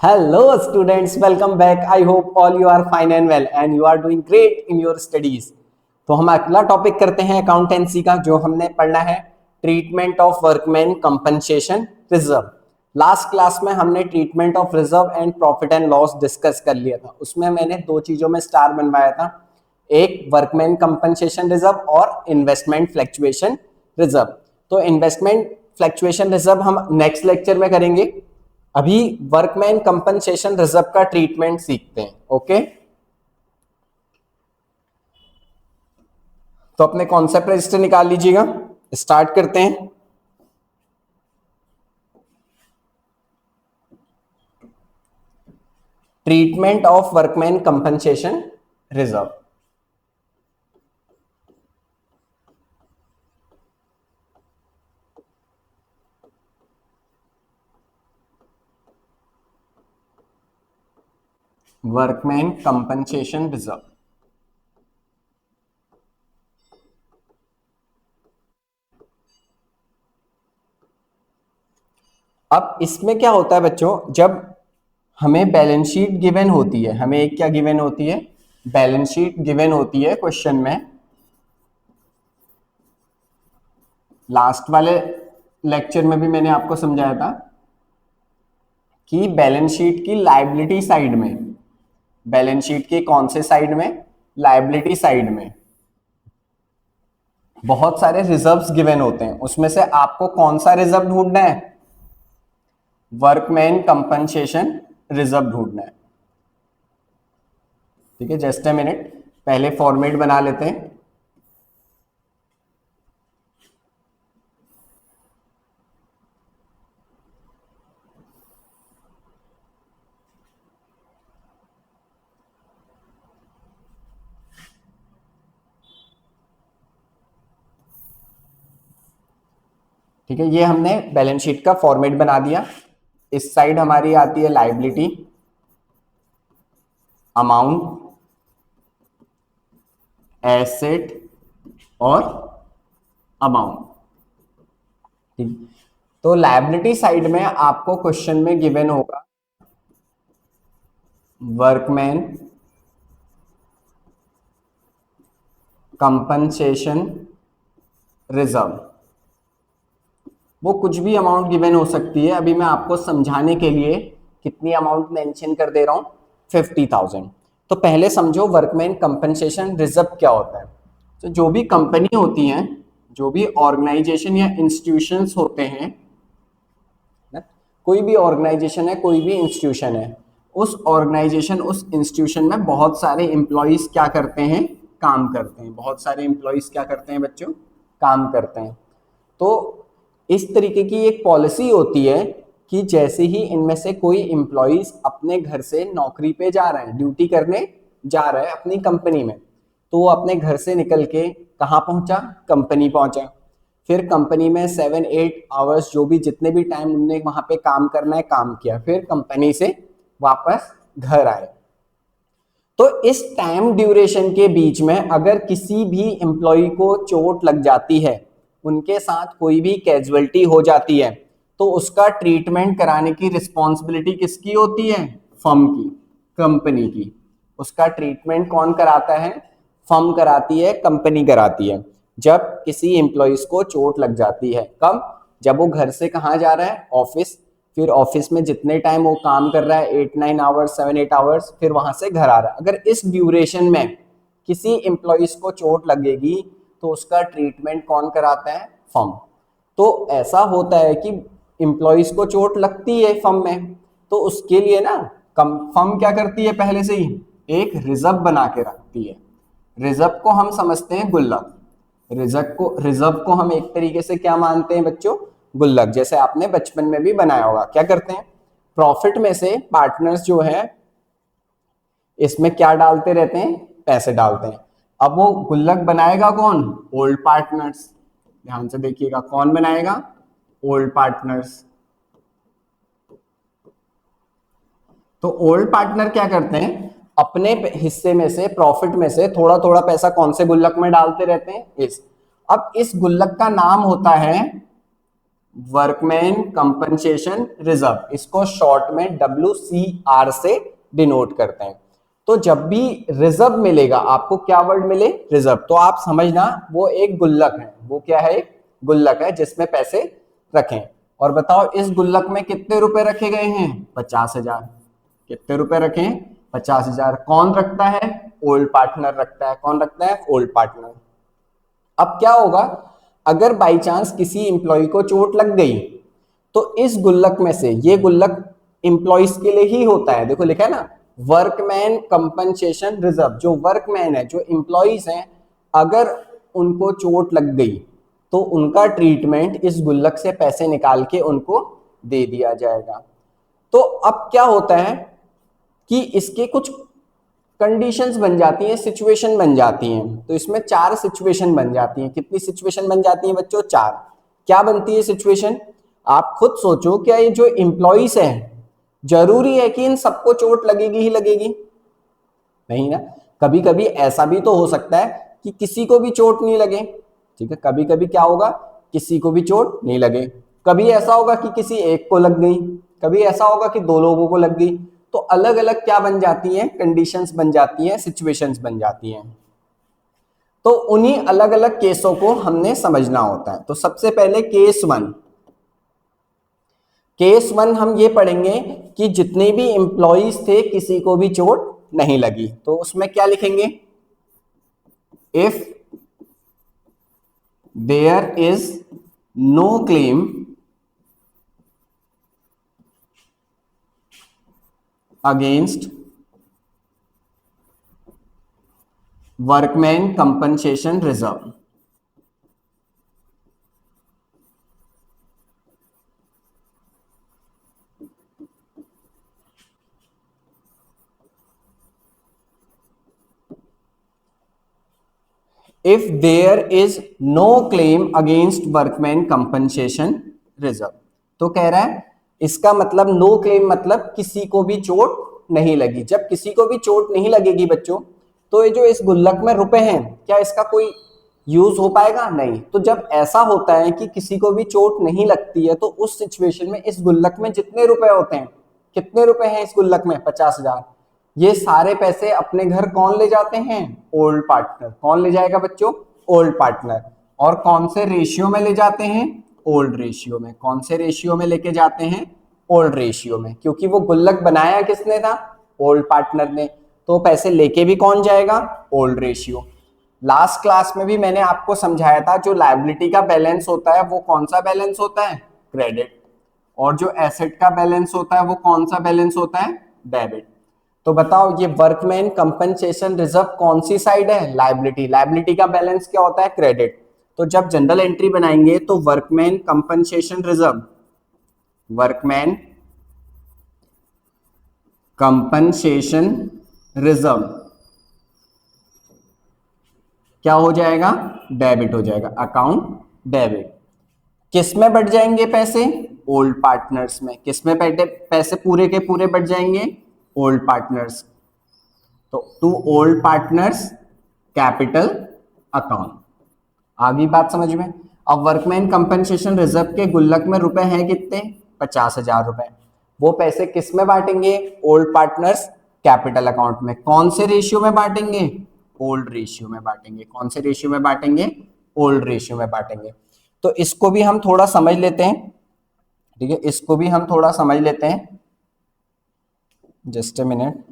Hello students, welcome back. I hope all you are fine and well and you are doing great in your studies. तो हम अगला topic करते हैं accountancy का, जो हमने पढ़ना है treatment of workman compensation reserve. Last class में हमने treatment of reserve and profit and loss discuss कर लिया था। उसमें मैंने दो चीजों में स्टार बनवाया था, एक वर्कमैन कंपनसेशन रिजर्व और इन्वेस्टमेंट फ्लक्चुएशन रिजर्व। तो इन्वेस्टमेंट फ्लक्चुएशन रिजर्व हम नेक्स्ट लेक्चर में करेंगे। अभी वर्कमैन कंपनसेशन रिजर्व का ट्रीटमेंट सीखते हैं। ओके, तो अपने कॉन्सेप्ट रजिस्टर निकाल लीजिएगा, स्टार्ट करते हैं। Treatment of workman compensation reserve. Workman compensation reserve. अब इसमें क्या होता है बच्चों, जब हमें बैलेंस शीट गिवन होती है, हमें एक क्या गिवन होती है, बैलेंस शीट गिवन होती है क्वेश्चन में। लास्ट वाले लेक्चर में भी मैंने आपको समझाया था कि बैलेंस शीट की लायबिलिटी साइड में, बैलेंस शीट की कौन से साइड में, लायबिलिटी साइड में बहुत सारे रिजर्व्स गिवन होते हैं। उसमें से आपको कौन सा रिजर्व ढूंढना है, वर्कमैन कंपनसेशन रिजर्व ढूंढना है। ठीक है, जस्ट अ मिनट, पहले फॉर्मेट बना लेते हैं। ठीक है, ये हमने बैलेंस शीट का फॉर्मेट बना दिया। इस साइड हमारी आती है लायबिलिटी, अमाउंट, एसेट और अमाउंट। ठीक, तो लायबिलिटी साइड में आपको क्वेश्चन में गिवन होगा वर्कमैन कंपनसेशन रिजर्व। वो कुछ भी अमाउंट गिवन हो सकती है। अभी मैं आपको समझाने के लिए कितनी अमाउंट मेंशन कर दे रहा हूं, 50,000। तो पहले समझो वर्कमैन कंपनसेशन रिजर्व क्या होता है। तो जो भी कंपनी होती हैं, जो भी ऑर्गेनाइजेशन या इंस्टीट्यूशंस होते हैं, कोई भी ऑर्गेनाइजेशन है, कोई भी इंस्टीट्यूशन है, उस ऑर्गेनाइजेशन, उस इंस्टीट्यूशन में बहुत सारे एम्प्लॉइज क्या करते हैं, काम करते हैं। बहुत सारे एम्प्लॉइज क्या करते हैं बच्चों, काम करते हैं। तो इस तरीके की एक पॉलिसी होती है कि जैसे ही इनमें से कोई एम्प्लॉइज अपने घर से नौकरी पे जा रहे हैं, ड्यूटी करने जा रहा है अपनी कंपनी में, तो वो अपने घर से निकल के कहाँ पहुंचा, कंपनी पहुंचा। फिर कंपनी में 7-8 आवर्स, जो भी जितने भी टाइम उन्होंने वहां पे काम करना है, काम किया, फिर कंपनी से वापस घर आए। तो इस टाइम ड्यूरेशन के बीच में अगर किसी भी एम्प्लॉय को चोट लग जाती है, उनके साथ कोई भी कैजुअलिटी हो जाती है, तो उसका ट्रीटमेंट कराने की रिस्पॉन्सिबिलिटी किसकी होती है, फर्म की, कंपनी की। उसका ट्रीटमेंट कौन कराता है, फर्म कराती है, कंपनी कराती है। जब किसी एम्प्लॉइज को चोट लग जाती है, कब, जब वो घर से कहाँ जा रहा है, ऑफिस, फिर ऑफिस में जितने टाइम वो काम कर रहा है, 8-9 आवर्स, 7-8 आवर्स, फिर वहां से घर आ रहा है, अगर इस ड्यूरेशन में किसी एम्प्लॉइज को चोट लगेगी तो उसका ट्रीटमेंट कौन कराता है, फर्म। तो ऐसा होता है कि एम्प्लॉइज को चोट लगती है फर्म में, तो उसके लिए ना फर्म क्या करती है, पहले से ही एक रिजर्व बना के रखती है। रिजर्व को हम समझते हैं गुल्लक। रिजर्व को हम एक तरीके से क्या मानते हैं बच्चों, गुल्लक। जैसे आपने बचपन में भी बनाया होगा, क्या करते हैं, प्रॉफिट में से पार्टनर्स जो है इसमें क्या डालते रहते हैं, पैसे डालते हैं। अब वो गुल्लक बनाएगा कौन, ओल्ड पार्टनर्स। ध्यान से देखिएगा, कौन बनाएगा, ओल्ड पार्टनर्स। तो ओल्ड पार्टनर क्या करते हैं, अपने हिस्से में से, प्रॉफिट में से थोड़ा थोड़ा पैसा कौन से गुल्लक में डालते रहते हैं, इस। अब इस गुल्लक का नाम होता है वर्कमैन कंपनसेशन रिजर्व, इसको शॉर्ट में WCR से डिनोट करते हैं। तो जब भी रिजर्व मिलेगा आपको, क्या वर्ड मिले, रिजर्व, तो आप समझना वो एक गुल्लक है। वो क्या है, एक गुल्लक है जिसमें पैसे रखें। और बताओ इस गुल्लक में कितने रुपए रखे गए हैं, 50,000। कितने रुपए रखे, 50,000। कौन रखता है, ओल्ड पार्टनर रखता है। कौन रखता है, ओल्ड पार्टनर। अब क्या होगा, अगर बाई चांस किसी इंप्लॉय को चोट लग गई तो इस गुल्लक में से, ये गुल्लक इंप्लॉइज के लिए ही होता है, देखो लिखा है ना, वर्कमैन कंपनसेशन रिजर्व। जो वर्कमैन है, जो इंप्लॉइज हैं, अगर उनको चोट लग गई तो उनका ट्रीटमेंट इस गुल्लक से पैसे निकाल के उनको दे दिया जाएगा। तो अब क्या होता है कि इसके कुछ कंडीशंस बन जाती हैं, सिचुएशन बन जाती हैं। तो इसमें 4 सिचुएशन बन जाती हैं। कितनी सिचुएशन बन जाती हैं बच्चों, 4। क्या बनती है सिचुएशन, आप खुद सोचो, क्या ये जो एम्प्लॉइज हैं, जरूरी है कि इन सबको चोट लगेगी ही लगेगी, नहीं ना। कभी कभी ऐसा भी तो हो सकता है कि किसी को भी चोट नहीं लगे, ठीक है। कभी कभी क्या होगा, किसी को भी चोट नहीं लगे। कभी ऐसा होगा कि किसी एक को लग गई, कभी ऐसा होगा कि 2 लोगों को लग गई। तो अलग अलग क्या बन जाती हैं, कंडीशंस बन जाती हैं, सिचुएशंस बन जाती हैं। तो उन्हीं अलग अलग केसों को हमने समझना होता है। तो सबसे पहले केस 1। केस 1 हम ये पढ़ेंगे कि जितने भी एम्प्लॉइज थे किसी को भी चोट नहीं लगी। तो उसमें क्या लिखेंगे, if there is no claim against workman compensation reserve, if there is no claim against workman compensation reserve। तो कह रहा है इसका मतलब नो क्लेम मतलब किसी को भी चोट नहीं लगी। जब किसी को भी चोट नहीं लगेगी बच्चों, तो ये जो इस गुल्लक में रुपए हैं, क्या इसका कोई यूज हो पाएगा, नहीं। तो जब ऐसा होता है कि किसी को भी चोट नहीं लगती है, तो उस सिचुएशन में इस गुल्लक में जितने रुपए होते हैं, कितने रुपए हैं इस गुल्लक में, 50,000। ये सारे पैसे अपने घर कौन ले जाते हैं, ओल्ड पार्टनर। कौन ले जाएगा बच्चों, ओल्ड पार्टनर। और कौन से रेशियो में ले जाते हैं, ओल्ड रेशियो में। कौन से रेशियो में लेके जाते हैं, ओल्ड रेशियो में, क्योंकि वो गुल्लक बनाया किसने था, ओल्ड पार्टनर ने। तो पैसे लेके भी कौन जाएगा, ओल्ड रेशियो। लास्ट क्लास में भी मैंने आपको समझाया था, जो लायबिलिटी का बैलेंस होता है वो कौन सा बैलेंस होता है, क्रेडिट। और जो एसेट का बैलेंस होता है वो कौन सा बैलेंस होता है, डेबिट। तो बताओ ये वर्कमैन कंपनसेशन रिजर्व कौन सी साइड है, लायबिलिटी। लायबिलिटी का बैलेंस क्या होता है, क्रेडिट। तो जब जनरल एंट्री बनाएंगे तो workman compensation reserve, workman compensation reserve क्या हो जाएगा, डेबिट हो जाएगा, अकाउंट डेबिट। किस में बढ़ जाएंगे पैसे, ओल्ड पार्टनर्स में। किस में पैसे पूरे के पूरे बढ़ जाएंगे, ओल्ड पार्टनर्स। तो to old partners capital account. आगे बात समझ में। अब वर्कमैन कंपनसेशन रिजर्व के गुल्लक में रुपए हैं कितने, 50,000 रुपए। वो पैसे किस में बांटेंगे, ओल्ड पार्टनर्स कैपिटल अकाउंट में। कौन से रेशियो में बांटेंगे, ओल्ड रेशियो में बांटेंगे। कौन से रेशियो में बांटेंगे, ओल्ड रेशियो में बांटेंगे। तो इसको भी हम थोड़ा समझ लेते हैं, ठीक है, इसको भी हम थोड़ा समझ लेते हैं। Just a minute.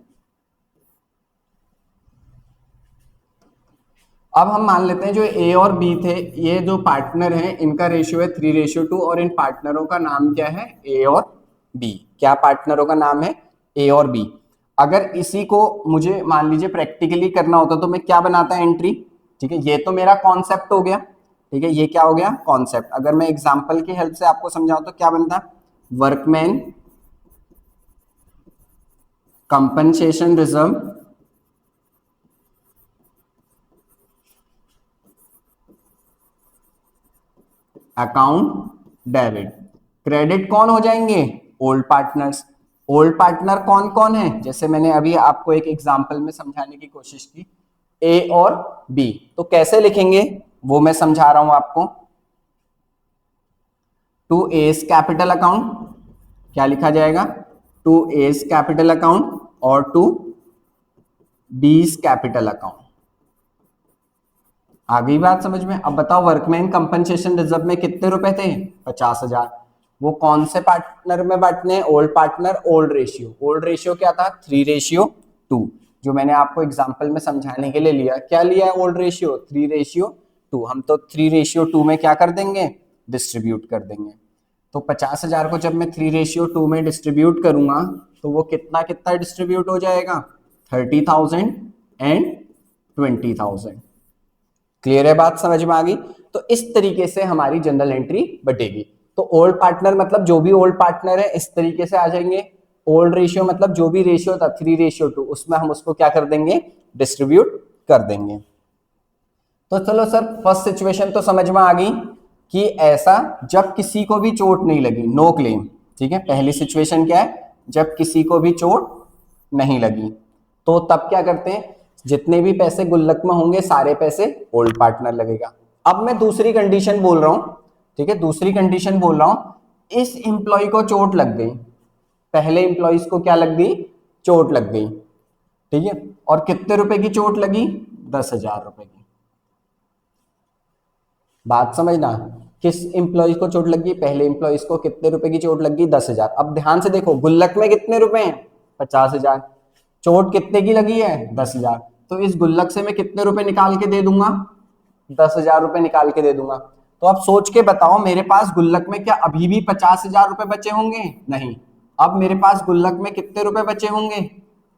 अब हम मान लेते हैं जो ए और बी थे, ये जो पार्टनर हैं, इनका रेशियो है 3:2 और इन पार्टनरों का नाम क्या है, ए और बी। क्या पार्टनरों का नाम है, ए और बी। अगर इसी को मुझे मान लीजिए प्रैक्टिकली करना होता तो मैं क्या बनाता एंट्री, ठीक है। ये तो मेरा कॉन्सेप्ट हो गया, ठीक है, ये क्या हो गया, कॉन्सेप्ट। अगर मैं एग्जांपल की हेल्प से आपको समझाऊं तो क्या बनता, workman compensation reserve account debit. Credit कौन हो जाएंगे, ओल्ड पार्टनर्स। ओल्ड पार्टनर कौन कौन है, जैसे मैंने अभी आपको एक एग्जांपल में समझाने की कोशिश की, ए और बी। तो कैसे लिखेंगे वो मैं समझा रहा हूं आपको। टू एज कैपिटल अकाउंट, क्या लिखा जाएगा, टू एज कैपिटल अकाउंट और टू बीज कैपिटल अकाउंट। आ गई बात समझ में। अब बताओ वर्कमैन कंपनसेशन रिजर्व में कितने रुपए थे, 50,000। वो कौन से पार्टनर में बांटने, old partner, old ratio. Old ratio क्या था, 3:2, जो मैंने आपको एग्जांपल में समझाने के लिए लिया। क्या लिया है ओल्ड रेशियो, 3:2। हम तो 3:2 में क्या कर देंगे, डिस्ट्रीब्यूट कर देंगे। तो 50,000 को जब मैं 3:2 में डिस्ट्रीब्यूट करूंगा तो वो कितना कितना डिस्ट्रीब्यूट हो जाएगा, 30,000 एंड 20,000। क्लियर है बात, समझ में आ गई। तो इस तरीके से हमारी जनरल एंट्री बटेगी। तो ओल्ड पार्टनर मतलब जो भी ओल्ड पार्टनर है इस तरीके से आ जाएंगे। ओल्ड रेशियो मतलब जो भी रेशियो था 3:2, उसमें हम उसको क्या कर देंगे, डिस्ट्रीब्यूट कर देंगे। तो चलो सर, फर्स्ट सिचुएशन तो समझ में आ गई कि ऐसा जब किसी को भी चोट नहीं लगी, नो क्लेम। ठीक है, पहली सिचुएशन क्या है, जब किसी को भी चोट नहीं लगी। तो तब क्या करते हैं, जितने भी पैसे गुल्लक में होंगे सारे पैसे ओल्ड पार्टनर लगेगा। अब मैं दूसरी कंडीशन बोल रहा हूं, ठीक है, दूसरी कंडीशन बोल रहा हूं, इस इंप्लॉय को चोट लग गई, पहले इंप्लॉइज को क्या लग गई, चोट लग गई। ठीक है, और कितने रुपए की चोट लगी, 10,000 रुपए की। बात समझना, किस इंप्लॉय को चोट लगी, पहले इंप्लॉइज को कितने रुपए की चोट लगी, 10,000। अब ध्यान से देखो, गुल्लक में कितने रुपए हैं, 50,000। चोट कितने की लगी है, 10,000। तो इस गुल्लक से मैं कितने रुपए निकाल के दे दूंगा, 10,000 रुपए निकाल के दे दूंगा। तो आप सोच के बताओ, मेरे पास गुल्लक में क्या अभी भी 50,000 रुपए बचे होंगे, नहीं। अब मेरे पास गुल्लक में कितने रुपए बचे होंगे,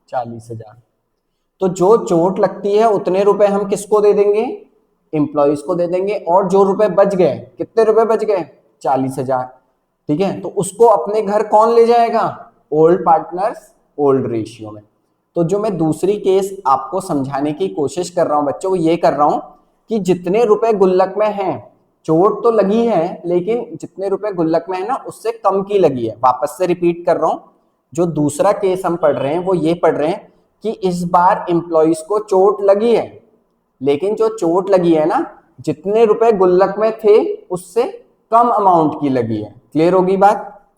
40,000। तो जो चोट लगती है उतने रुपए हम किसको दे देंगे, इंप्लॉइज को दे देंगे। और जो रुपए बच गए, कितने रुपए बच गए, 40,000। ठीक है, तो उसको अपने घर कौन ले जाएगा, ओल्ड पार्टनर्स, ओल्ड रेशियो में। तो जो मैं दूसरी केस आपको समझाने की कोशिश कर रहा हूं बच्चों, वो ये कर रहा हूं कि जितने रुपए गुल्लक में हैं, चोट तो लगी है लेकिन जितने रुपए गुल्लक में है ना उससे कम की लगी है। वापस से रिपीट कर रहा हूं, जो दूसरा केस हम पढ़ रहे हैं वो ये पढ़ रहे हैं कि इस बार इंप्लॉइज को चोट लगी है, लेकिन जो चोट लगी है ना, जितने रुपए गुल्लक में थे उससे कम अमाउंट की लगी है। क्लियर होगी बात।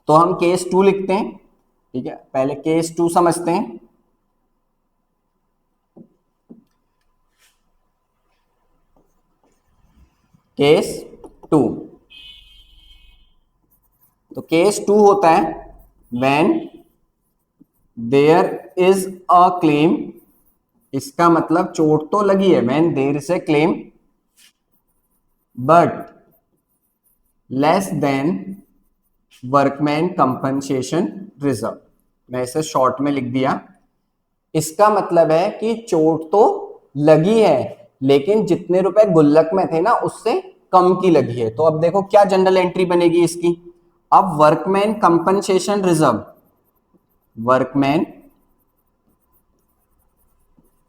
तो हम केस 2 लिखते हैं। ठीक है, पहले केस 2 समझते हैं। केस 2, तो केस 2 होता है when there is a claim, इसका मतलब चोट तो लगी है, when there is a claim but less than workman compensation reserve. मैं इसे शॉर्ट में लिख दिया। इसका मतलब है कि चोट तो लगी है लेकिन जितने रुपए गुल्लक में थे ना उससे कम की लगी है। तो अब देखो क्या जनरल एंट्री बनेगी इसकी। अब workman compensation reserve, workman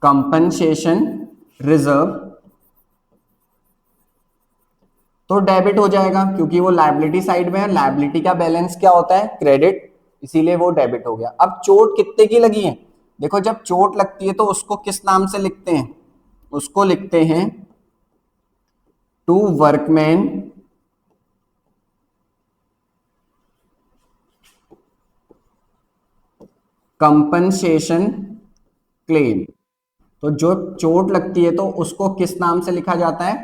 compensation reserve तो डेबिट हो जाएगा क्योंकि वो लायबिलिटी साइड में है। लायबिलिटी का बैलेंस क्या होता है, क्रेडिट, इसीलिए वो डेबिट हो गया। अब चोट कितने की लगी है, देखो जब चोट लगती है तो उसको किस नाम से लिखते हैं, उसको लिखते हैं टू वर्कमैन कंपनसेशन क्लेम। तो जो चोट लगती है तो उसको किस नाम से लिखा जाता है,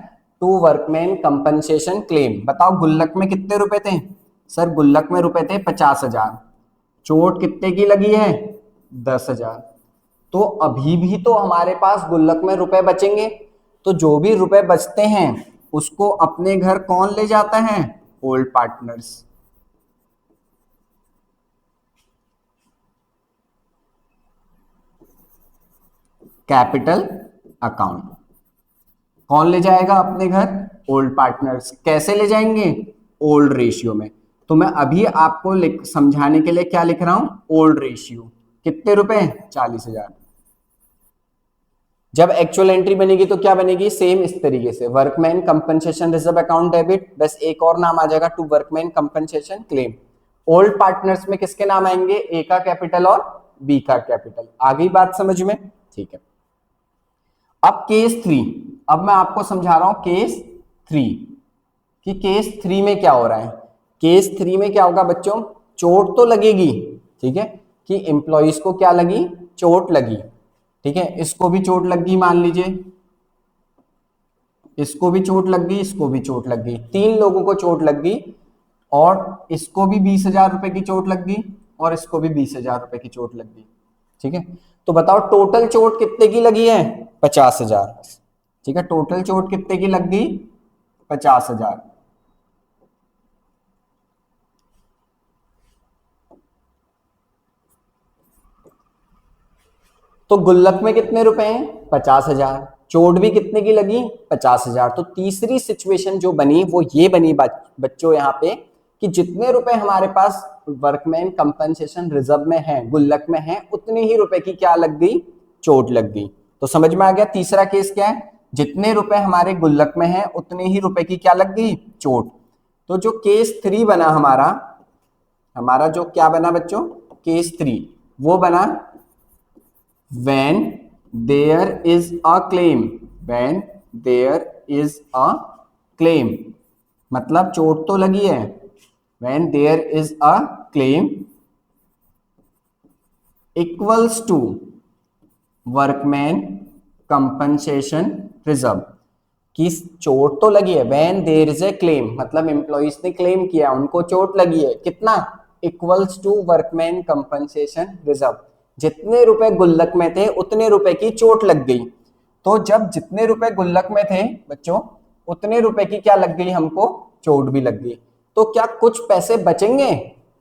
टू वर्कमैन कंपनसेशन क्लेम। बताओ गुल्लक में कितने रुपए थे, सर गुल्लक में रुपए थे 50,000, चोट कितने की लगी है, 10,000। तो अभी भी तो हमारे पास गुल्लक में रुपए बचेंगे। तो जो भी रुपए बचते हैं उसको अपने घर कौन ले जाता है, ओल्ड पार्टनर्स। कैपिटल अकाउंट कौन ले जाएगा अपने घर, ओल्ड पार्टनर्स। कैसे ले जाएंगे, ओल्ड रेशियो में। तो मैं अभी आपको समझाने के लिए क्या लिख रहा हूं, ओल्ड रेशियो। कितने रुपए, 40,000। जब एक्चुअल एंट्री बनेगी तो क्या बनेगी, सेम इस तरीके से, workman compensation reserve account debit, बस एक और नाम आ जाएगा to workman compensation claim. Old partners में किसके नाम आएंगे, ए का कैपिटल और बी का कैपिटल। आ गई बात समझ में, ठीक है। अब केस 3, अब मैं आपको समझा रहा हूं केस 3 कि केस 3 में क्या हो रहा है। केस 3 में क्या होगा बच्चों, चोट तो लगेगी, ठीक है, कि एम्प्लॉइज को क्या लगी, चोट लगी, ठीक है, इसको भी चोट लग गई, मान लीजिए इसको भी चोट लग गई, इसको भी चोट लग गई, 3 लोगों को चोट लग गई, और इसको भी 20,000 रुपए की चोट लग गई, और इसको भी 20,000 रुपए की चोट लग गई, ठीक है। तो बताओ टोटल चोट कितने की लगी है, 50,000, ठीक है, टोटल चोट कितने की लग गई, 50,000। तो गुल्लक में कितने रुपए हैं, 50,000, चोट भी कितने की लगी, 50,000। तो तीसरी सिचुएशन जो बनी वो ये बनी बच्चों यहाँ पे, कि जितने रुपए हमारे पास वर्कमैन कंपनसेशन रिजर्व में है, गुल्लक में है, उतने ही रुपए की क्या लग गई, चोट लग गई। तो समझ में आ गया तीसरा केस क्या है, जितने रुपए हमारे गुल्लक में है उतने ही रुपए की क्या लग गई, चोट। तो जो केस 3 बना हमारा जो क्या बना बच्चों, केस 3, वो बना when there is a claim, when there is a claim, मतलब चोट तो लगी है, when there is a claim equals to workman compensation reserve, कि चोट तो लगी है, when there is a claim मतलब एम्प्लॉइज ने क्लेम किया, उनको चोट लगी है, कितना, equals to workman compensation reserve, जितने रुपए गुल्लक में थे उतने रुपए की चोट लग गई। तो जब जितने रुपए गुल्लक में थे बच्चों उतने रुपए की क्या लग गई, हमको चोट भी लग गई। तो क्या कुछ पैसे बचेंगे,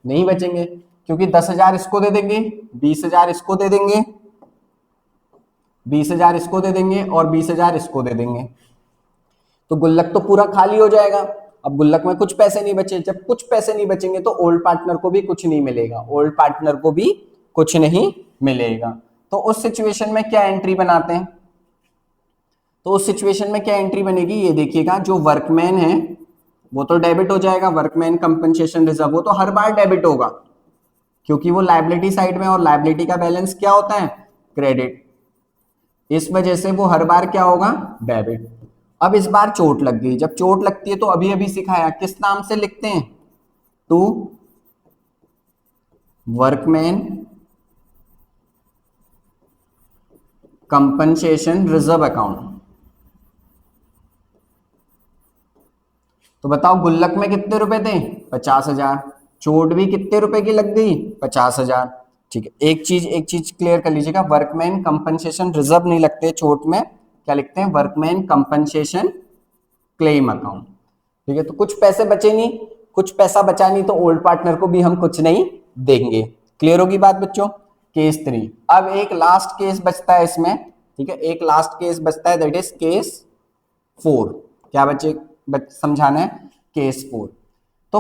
नहीं बचेंगे, क्योंकि 10,000 इसको दे देंगे, 20,000 इसको दे देंगे, 20,000 इसको दे देंगे, और 20,000 इसको दे देंगे, तो गुल्लक तो पूरा खाली हो जाएगा। अब गुल्लक में कुछ पैसे नहीं बचे, जब कुछ पैसे नहीं बचेंगे तो ओल्ड पार्टनर को भी कुछ नहीं मिलेगा, ओल्ड पार्टनर को भी कुछ नहीं मिलेगा। तो उस सिचुएशन में क्या एंट्री बनाते हैं, तो उस सिचुएशन में क्या एंट्री बनेगी, ये देखिएगा, जो वर्कमैन है वो तो डेबिट हो जाएगा, वर्कमैन कंपनसेशन रिजर्व वो तो हर बार डेबिट होगा, क्योंकि वो लायबिलिटी साइड में, और लायबिलिटी का बैलेंस क्या होता है, क्रेडिट, इस वजह से वो हर बार क्या होगा, डेबिट। अब इस बार चोट लग गई, जब चोट लगती है तो अभी अभी सिखाया किस नाम से लिखते हैं, to workman compensation reserve account. तो बताओ गुल्लक में कितने रुपए थे, 50,000, चोट भी कितने रुपए की लग गई, 50,000, ठीक है। एक चीज क्लियर कर लीजिएगा, वर्कमैन कंपनसेशन रिजर्व नहीं लगते चोट में, क्या लिखते हैं, वर्कमैन कंपनसेशन क्लेम अकाउंट, ठीक है। तो कुछ पैसे बचे नहीं, कुछ पैसा बचा नहीं, तो ओल्ड पार्टनर को भी हम कुछ नहीं देंगे। क्लियर होगी बात बच्चों, केस 3। अब एक लास्ट केस बचता है इसमें, ठीक है, एक लास्ट केस बचता है, दैट इज केस 4। क्या बच्चे समझाना है, केस 4। तो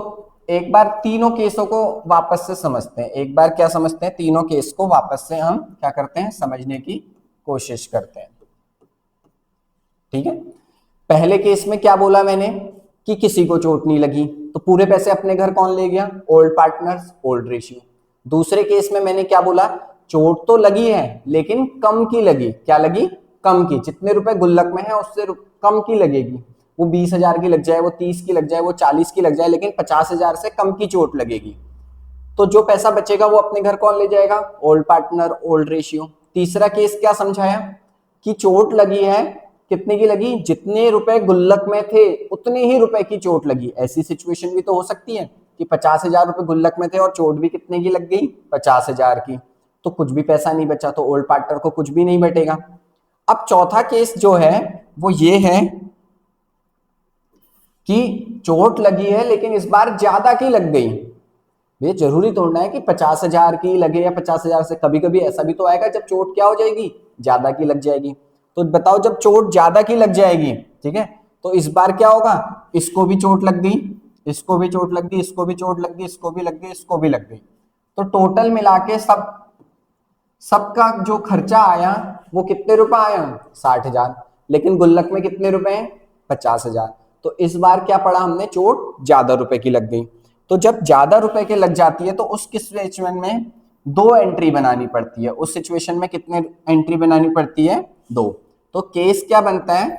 एक बार तीनों केसों को वापस से समझते हैं, एक बार क्या समझते हैं, तीनों केस को वापस से हम क्या करते हैं, समझने की कोशिश करते हैं, ठीक है। पहले केस में क्या बोला मैंने, कि किसी को चोट नहीं लगी, तो पूरे पैसे अपने घर कौन ले गया, ओल्ड पार्टनर्स, ओल्ड रेशियो। दूसरे केस में मैंने क्या बोला, चोट तो लगी है लेकिन कम की लगी, क्या लगी, कम की, जितने रुपए गुल्लक में है उससे कम की लगेगी, वो 20,000 की लग जाए, वो 30 की लग जाए, वो 40 की लग जाए, लेकिन 50,000 से कम की चोट लगेगी। तो जो पैसा बचेगा वो अपने घर कौन ले जाएगा, ओल्ड पार्टनर, ओल्ड रेशियो। तीसरा केस क्या समझाया, कि चोट लगी है, कितने की लगी, जितने रुपए गुल्लक में थे उतने ही रुपए की चोट लगी। ऐसी सिचुएशन भी तो हो सकती है कि 50,000 रुपए गुल्लक में थे और चोट भी कितने की लग गई, 50,000 की, तो कुछ भी पैसा नहीं बचा, तो ओल्ड पार्टनर को कुछ भी नहीं बटेगा। अब चौथा केस जो है वो ये है कि चोट लगी है लेकिन इस बार ज्यादा की लग गई। ये जरूरी तोड़ना है कि 50,000 की लगे या 50,000 से, कभी कभी ऐसा भी तो आएगा जब चोट क्या हो जाएगी, ज्यादा की लग जाएगी। तो बताओ जब चोट ज्यादा की लग जाएगी, ठीक है, तो इस बार क्या होगा, इसको भी चोट लग गई, इसको भी चोट लग गई, इसको भी चोट लग गई, इसको भी लग गई, इसको भी लग गई। तो टोटल मिला के सबका जो खर्चा आया वो कितने रुपए आया, 60,000, लेकिन गुल्लक में कितने रुपए हैं, 50,000। तो इस बार क्या पड़ा हमने, चोट ज्यादा रुपए की लग गई। तो जब ज्यादा रुपए की लग जाती है तो उस सिचुएशन में 2 एंट्री बनानी पड़ती है। उस सिचुएशन में कितने एंट्री बनानी पड़ती है, 2। तो केस क्या बनता है,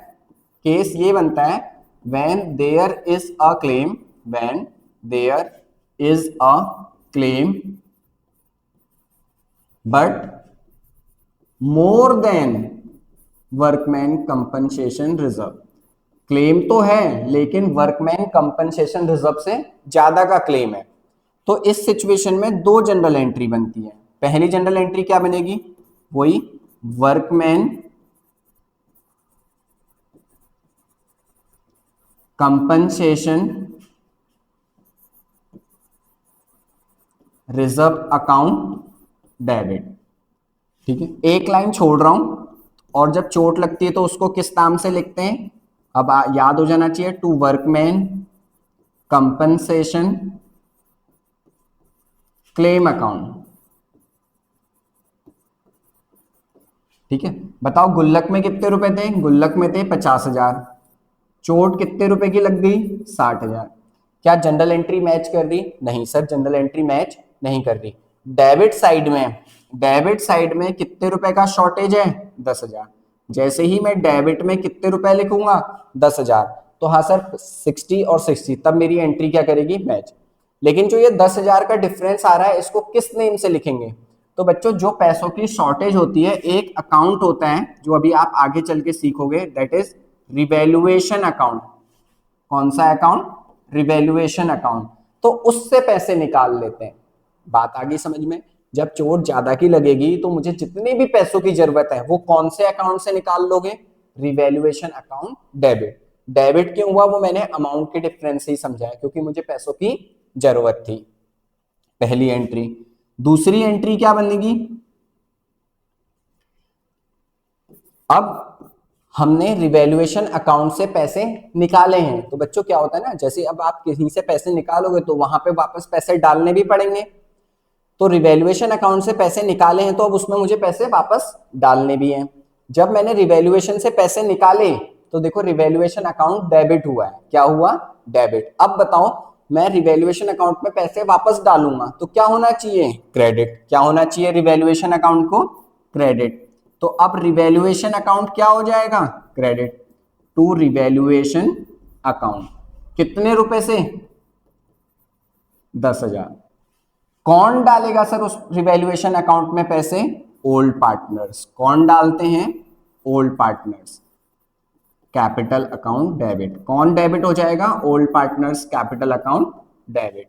केस ये बनता है, when there is a claim, when there is a claim but more than workman compensation reserve. Claim तो है लेकिन वर्कमैन कंपनसेशन रिजर्व से ज्यादा का क्लेम है। तो इस सिचुएशन में दो जनरल एंट्री बनती है। पहली जनरल एंट्री क्या बनेगी, वही workman compensation reserve account debit. ठीक है, एक लाइन छोड़ रहा हूं, और जब चोट लगती है तो उसको किस नाम से लिखते हैं, अब याद हो जाना चाहिए, to workman compensation claim account. ठीक है, बताओ गुल्लक में कितने रुपए थे, गुल्लक में थे 50,000, चोट कितने रुपए की लग गई, 60,000। क्या जनरल एंट्री मैच कर रही, नहीं सर जनरल एंट्री मैच नहीं कर रही। डेबिट साइड में कितने रुपए का शॉर्टेज है, 10,000। जैसे ही मैं डेबिट में कितने रुपए लिखूंगा, 10,000, तो हाँ सर 60 और 60, तब मेरी एंट्री क्या करेगी, मैच। लेकिन जो ये 10,000 का डिफरेंस आ रहा है, इसको किस नेम से लिखेंगे, तो बच्चों जो पैसों की शॉर्टेज होती है, एक अकाउंट होता है जो अभी आप आगे चल के सीखोगे, दैट इज रिवैल्यूएशन अकाउंट। कौन सा अकाउंट, रिवैल्यूएशन अकाउंट। तो उससे पैसे निकाल लेते हैं। बात आ गई समझ में। जब चोट ज्यादा की लगेगी तो मुझे जितने भी पैसों की जरूरत है वो कौन से अकाउंट से निकाल लोगे, रिवैल्यूएशन अकाउंट डेबिट। डेबिट क्यों हुआ, वो मैंने अमाउंट के डिफरेंस से ही समझाया, क्योंकि मुझे पैसों की जरूरत थी। पहली एंट्री। दूसरी एंट्री क्या बनेगी, अब हमने रिवैल्यूएशन अकाउंट से पैसे निकाले हैं, तो बच्चों क्या होता है ना, जैसे अब आप कहीं से पैसे निकालोगे तो वहां पे वापस पैसे डालने भी पड़ेंगे। तो रिवैल्यूएशन अकाउंट से पैसे निकाले हैं तो अब उसमें मुझे पैसे वापस डालने भी हैं। जब मैंने रिवैल्यूएशन से पैसे निकाले तो देखो रिवैल्यूएशन अकाउंट डेबिट हुआ है। क्या हुआ, डेबिट। अब बताओ मैं रिवैल्यूएशन अकाउंट में पैसे वापस डालूंगा तो क्या होना चाहिए, क्रेडिट। क्या होना चाहिए रिवैल्यूएशन अकाउंट को, क्रेडिट। तो अब रिवैल्यूएशन अकाउंट क्या हो जाएगा, क्रेडिट टू रिवैल्यूएशन अकाउंट। कितने रुपए से, 10,000। कौन डालेगा सर उस रिवैल्यूएशन अकाउंट में पैसे, ओल्ड पार्टनर्स। कौन डालते हैं, old partners. Capital account debit. कौन डेबिट हो जाएगा, old partners capital account debit.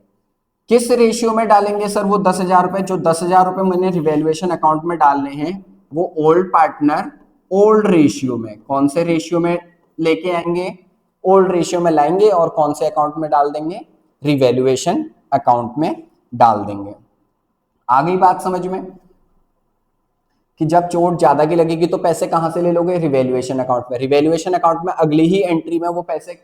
किस रेशियो में डालेंगे सर वो 10,000 रुपए, जो 10,000 रुपए मैंने रिवैल्यूएशन अकाउंट में डालने हैं वो ओल्ड पार्टनर ओल्ड रेशियो में। कौन से रेशियो में लेके आएंगे, ओल्ड रेशियो में लाएंगे, और कौन से अकाउंट में डाल देंगे, रिवैल्यूएशन अकाउंट में डाल देंगे। आ गई बात समझ में कि जब चोट ज्यादा की लगेगी तो पैसे कहां से ले लोगे, रिवैल्यूएशन अकाउंट में। रिवैल्यूएशन अकाउंट में अगली ही एंट्री में वो पैसे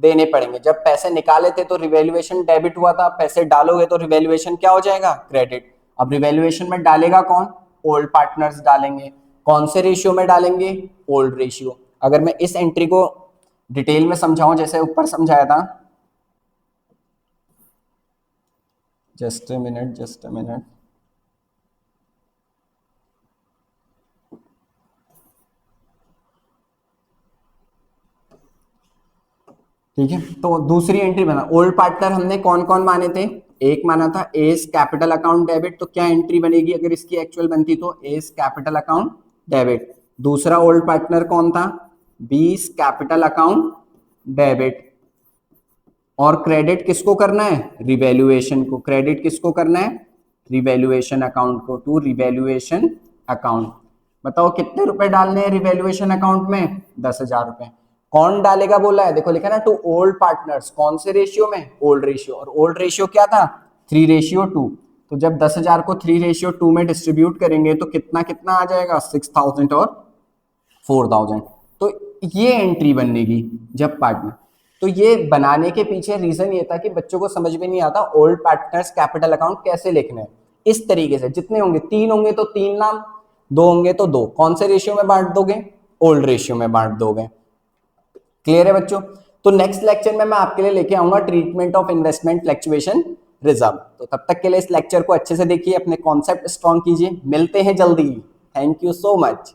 देने पड़ेंगे। जब पैसे निकाले थे तो रिवैल्यूएशन डेबिट हुआ था, पैसे डालोगे तो रिवैल्यूएशन क्या हो जाएगा, क्रेडिट। अब रिवैल्यूएशन में डालेगा कौन, ओल्ड पार्टनर्स डालेंगे। कौन से रेशियो में डालेंगे, ओल्ड रेशियो। अगर मैं इस एंट्री को डिटेल में समझाऊं जैसे ऊपर समझाया था, जस्ट अ मिनट। ठीक है, तो दूसरी एंट्री बना, ओल्ड पार्टनर हमने कौन कौन माने थे, एक माना था एस कैपिटल अकाउंट डेबिट। तो क्या एंट्री बनेगी अगर इसकी एक्चुअल बनती, तो एस कैपिटल अकाउंट डेबिट। दूसरा ओल्ड पार्टनर कौन था, बीस कैपिटल अकाउंट डेबिट। और क्रेडिट किसको करना है, रिवैल्यूएशन को। क्रेडिट किसको करना है, रिवैल्यूएशन अकाउंट को, टू रिवैल्यूएशन अकाउंट। बताओ कितने रुपए डालने हैं रिवैल्यूएशन अकाउंट में, 10,000 रुपए। कौन डालेगा बोला है, देखो लिखा ना टू ओल्ड पार्टनर्स। कौन से रेशियो में, ओल्ड रेशियो। और ओल्ड रेशियो क्या था, 3:2। तो जब 10,000 को 3:2 में डिस्ट्रीब्यूट करेंगे तो कितना कितना आ जाएगा, 6,000 और 4,000। तो ये एंट्री बनेगी जब पार्टनर। तो ये बनाने के पीछे रीजन ये था कि बच्चों को समझ में नहीं आता ओल्ड पार्टनर्स कैपिटल अकाउंट कैसे लिखना है। इस तरीके से जितने होंगे, 3 होंगे तो 3 नाम, 2 होंगे तो 2। कौन से रेशियो में बांट दोगे, ओल्ड रेशियो में बांट दोगे। क्लियर है बच्चों। तो नेक्स्ट लेक्चर में मैं आपके लिए लेके आऊंगा treatment of investment fluctuation reserve. तो तब तक के लिए इस लेक्चर को अच्छे से देखिए, अपने कॉन्सेप्ट स्ट्रॉन्ग कीजिए। मिलते हैं जल्दी। Thank you so much.